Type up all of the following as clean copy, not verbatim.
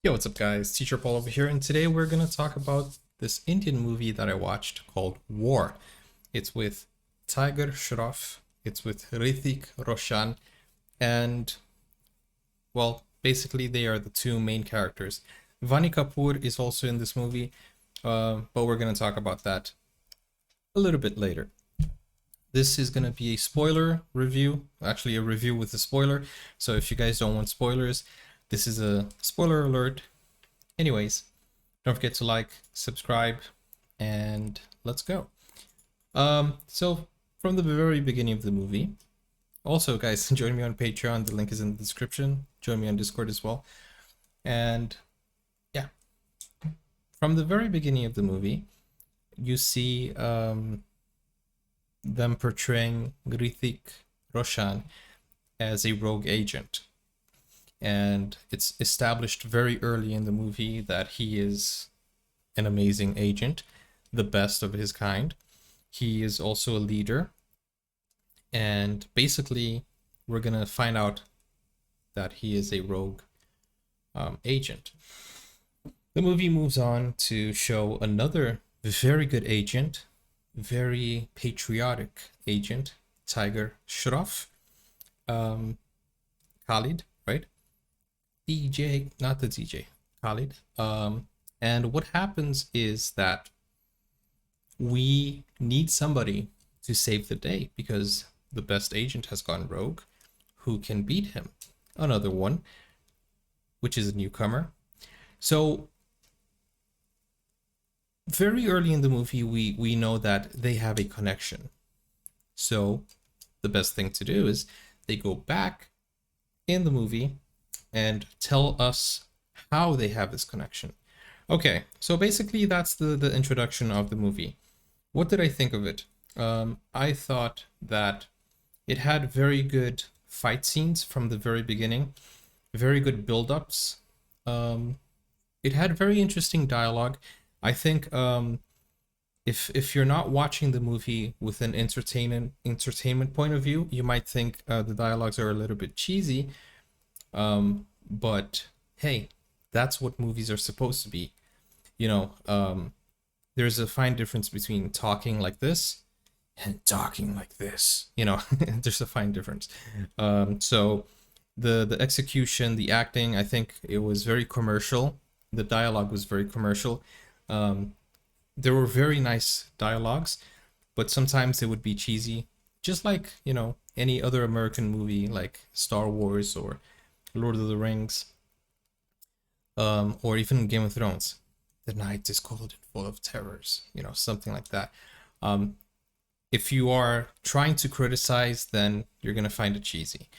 Yo, what's up guys? Teacher Paul over here, and today we're gonna talk about this Indian movie that I watched called War. It's with Tiger Shroff, it's with Hrithik Roshan, and well, basically they are the two main characters. Vani Kapoor is also in this movie, but we're gonna talk about that a little bit later. This is gonna be a spoiler review, actually a review with a spoiler, so if you guys don't want spoilers, this is a spoiler alert. Anyways, don't forget to like, subscribe, and let's go. So from the very beginning of the movie, also guys, join me on Patreon, the link is in the description. Join me on Discord as well. And yeah, from the very beginning of the movie, you see them portraying Hrithik Roshan as a rogue agent. And it's established very early in the movie that he is an amazing agent, the best of his kind. He is also a leader, and basically we're gonna find out that he is a rogue agent. The movie moves on to show another very good agent, very patriotic agent, Tiger Shroff, Khalid, right? DJ, not the DJ, Khalid. And what happens is that we need somebody to save the day because the best agent has gone rogue. Who can beat him? Another one, which is a newcomer. So very early in the movie, we know that they have a connection. So the best thing to do is they go back in the movie and tell us how they have this connection. Okay, so basically that's the introduction of the movie. What did I think of it? I thought that it had very good fight scenes from the very beginning, very good build-ups. It had very interesting dialogue. I think if you're not watching the movie with an entertainment point of view, you might think the dialogues are a little bit cheesy. But hey, that's what movies are supposed to be. You know, there's a fine difference between talking like this and talking like this. You know, there's a fine difference. So the execution, the acting, I think it was very commercial. The dialogue was very commercial. There were very nice dialogues, but sometimes it would be cheesy, just like, you know, any other American movie like Star Wars or Lord of the Rings, or even Game of Thrones. The night is cold and full of terrors, you know, something like that. If you are trying to criticize, then you're gonna find it cheesy.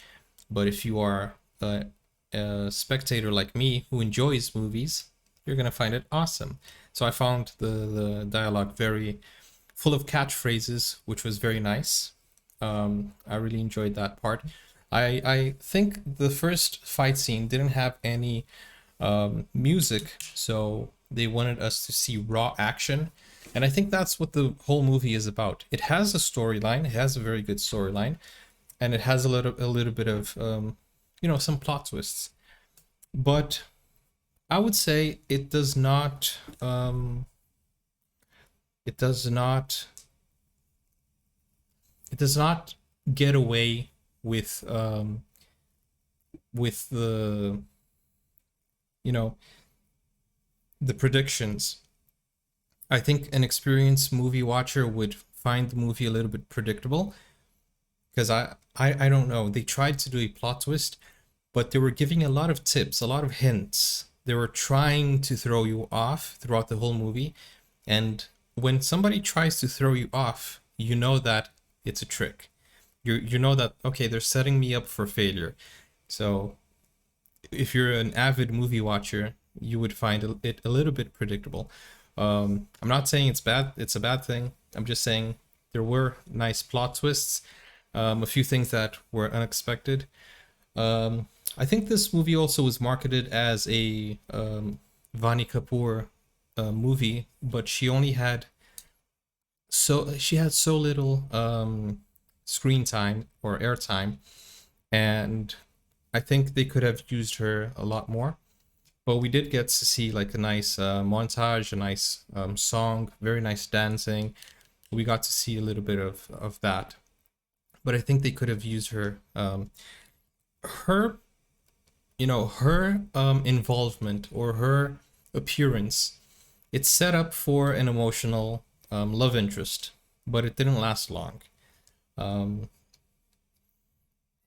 But if you are a spectator like me who enjoys movies, you're gonna find it awesome. So I found the dialogue very full of catchphrases, which was very nice. I really enjoyed that part. I think the first fight scene didn't have any music, so they wanted us to see raw action, and I think that's what the whole movie is about. It has a storyline, it has a very good storyline, and it has a little bit of you know, some plot twists, but I would say it does not it does not get away with the, you know, the predictions. I think an experienced movie watcher would find the movie a little bit predictable because I don't know, they tried to do a plot twist, but they were giving a lot of tips, a lot of hints. They were trying to throw you off throughout the whole movie, and when somebody tries to throw you off, you know that it's a trick. You know that, okay, they're setting me up for failure. So if you're an avid movie watcher, you would find it a little bit predictable. I'm not saying it's bad, it's a bad thing. I'm just saying there were nice plot twists, a few things that were unexpected. I think this movie also was marketed as a Vani Kapoor movie, but she had so little screen time or airtime, and I think they could have used her a lot more. But we did get to see like a nice montage, a nice song, very nice dancing. We got to see a little bit of that. But I think they could have used her, her, her involvement or her appearance. It's set up for an emotional love interest, but it didn't last long. Um,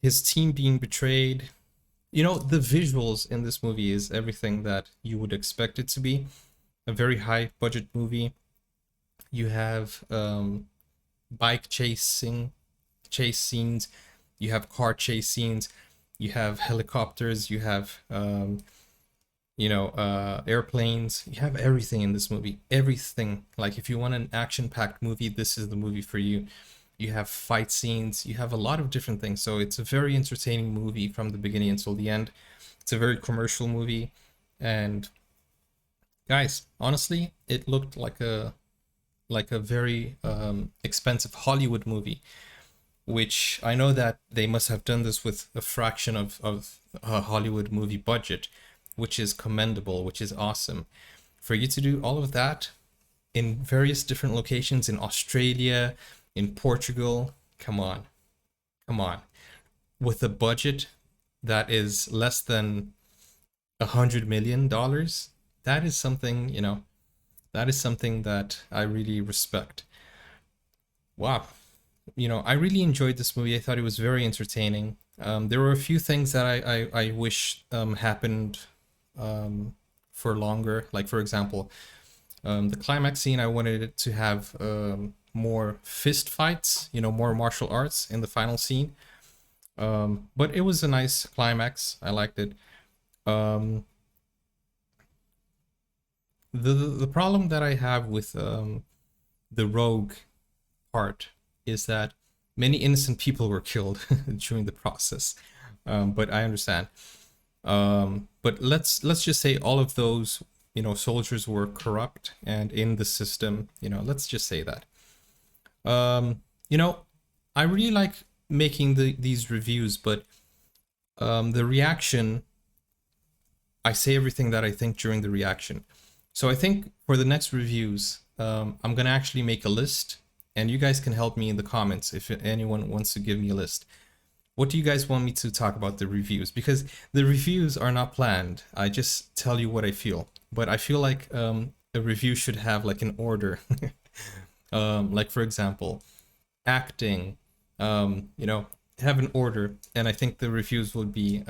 his team being betrayed. The visuals in this movie is everything that you would expect it to be. A very high budget movie. You have bike chase scenes, you have car chase scenes, you have helicopters, you have airplanes. You have everything in this movie. Everything. Like if you want an action-packed movie, this is the movie for you. You have fight scenes, you have a lot of different things. So it's a very entertaining movie from the beginning until the end. It's a very commercial movie. And guys, honestly, it looked like a very expensive Hollywood movie, which I know that they must have done this with a fraction of a Hollywood movie budget, which is commendable, which is awesome. For you to do all of that in various different locations in Australia, in Portugal, come on, with a budget that is less than $100 million, that is something, that is something that I really respect. Wow. I really enjoyed this movie. I thought it was very entertaining. There were a few things that I wish happened for longer. Like, for example, the climax scene, I wanted it to have more fist fights, more martial arts in the final scene. But it was a nice climax. I liked it. The problem that I have with the rogue part is that many innocent people were killed during the process. But I understand. But let's just say all of those soldiers were corrupt and in the system. Let's just say that. I really like making these reviews, but the reaction, I say everything that I think during the reaction. So I think for the next reviews, I'm gonna actually make a list, and you guys can help me in the comments if anyone wants to give me a list. What do you guys want me to talk about the reviews? Because the reviews are not planned. I just tell you what I feel. But I feel like a review should have like an order. Like for example, acting, have an order, and I think the reviews would be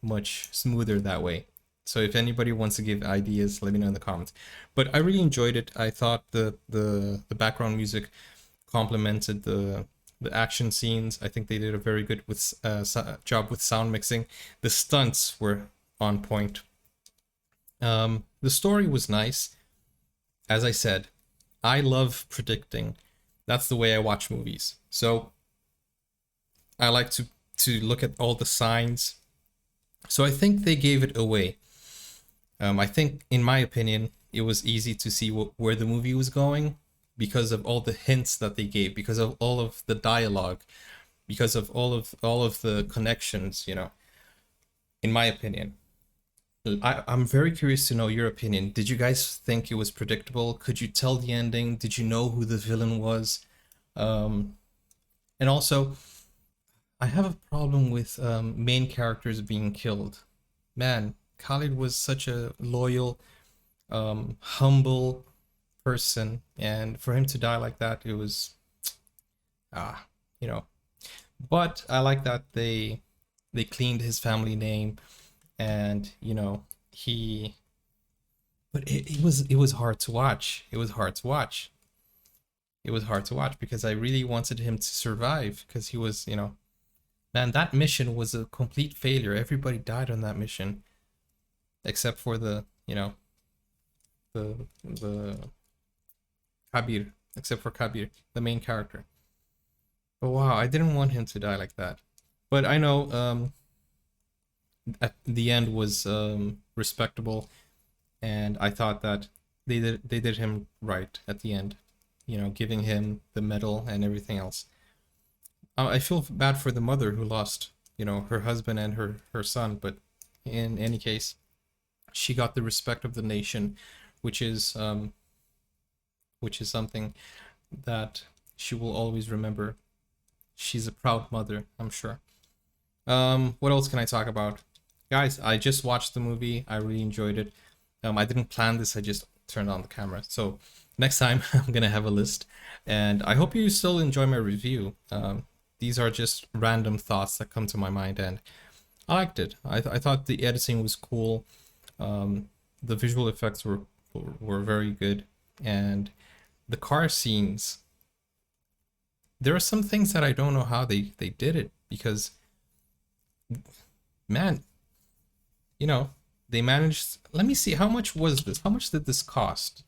much smoother that way. So if anybody wants to give ideas, let me know in the comments. But I really enjoyed it. I thought the background music complemented the action scenes. I think they did a very good job with sound mixing. The stunts were on point. The story was nice. As I said, I love predicting. That's the way I watch movies. So I like to look at all the signs. So I think they gave it away. I think, in my opinion, it was easy to see where the movie was going because of all the hints that they gave, because of all of the dialogue, because of all of the connections. In my opinion. I'm very curious to know your opinion. Did you guys think it was predictable? Could you tell the ending? Did you know who the villain was? And also, I have a problem with main characters being killed. Man, Khalid was such a loyal, humble person, and for him to die like that, it was, But I like that they cleaned his family name, and he. But it was hard to watch. It was hard to watch. It was hard to watch because I really wanted him to survive because he was, man, that mission was a complete failure. Everybody died on that mission, except for the Kabir, except for Kabir, the main character. But wow, I didn't want him to die like that. But I know at the end was respectable, and I thought that they did him right at the end, giving him the medal and everything else. I feel bad for the mother who lost, her husband and her son, but in any case, She got the respect of the nation, which is um, which is something that she will always remember. She's a proud mother, I'm sure. What else can I talk about? Guys, I just watched the movie. I really enjoyed it. I didn't plan this. I just turned on the camera. So next time I'm gonna have a list, and I hope you still enjoy my review. These are just random thoughts that come to my mind, and I liked it. I thought the editing was cool. The visual effects were very good, and the car scenes. There are some things that I don't know how they did it, because man, you know, they managed. Let me see, how much was this? How much did this cost?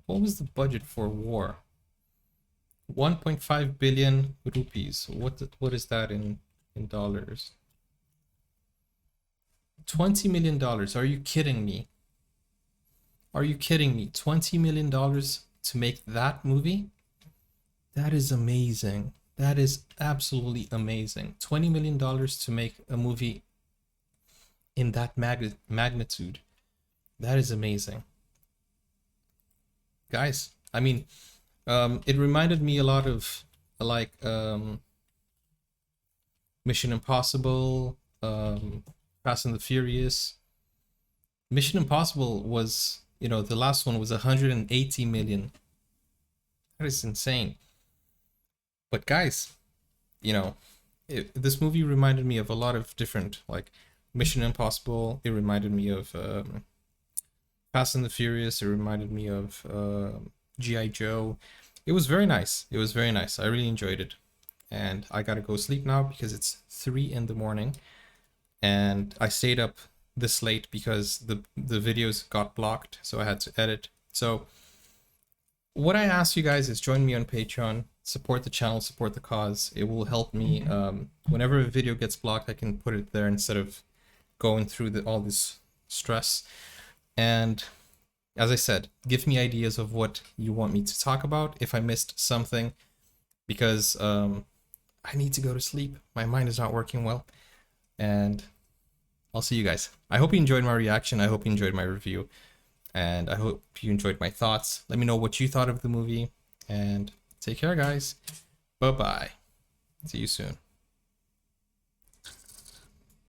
What was the budget for war? 1.5 billion rupees. What is that in dollars? $20 million. Are you kidding me? Are you kidding me? $20 million to make that movie? That is amazing. That is absolutely amazing. $20 million to make a movie in that magnitude. That is amazing. Guys, I mean, it reminded me a lot of like Mission Impossible, Fast and the Furious. Mission Impossible was, the last one was 180 million. That is insane. But guys, this movie reminded me of a lot of different, like Mission Impossible. It reminded me of Fast and the Furious. It reminded me of G.I. Joe. It was very nice. It was very nice. I really enjoyed it. And I gotta go sleep now because it's 3 in the morning. And I stayed up this late because the videos got blocked, so I had to edit. So what I ask you guys is join me on Patreon, support the channel, support the cause. It will help me. Whenever a video gets blocked, I can put it there instead of going through all this stress. And as I said, give me ideas of what you want me to talk about if I missed something, because I need to go to sleep. My mind is not working well. And I'll see you guys. I hope you enjoyed my reaction. I hope you enjoyed my review. And I hope you enjoyed my thoughts. Let me know what you thought of the movie. And take care, guys. Bye-bye. See you soon.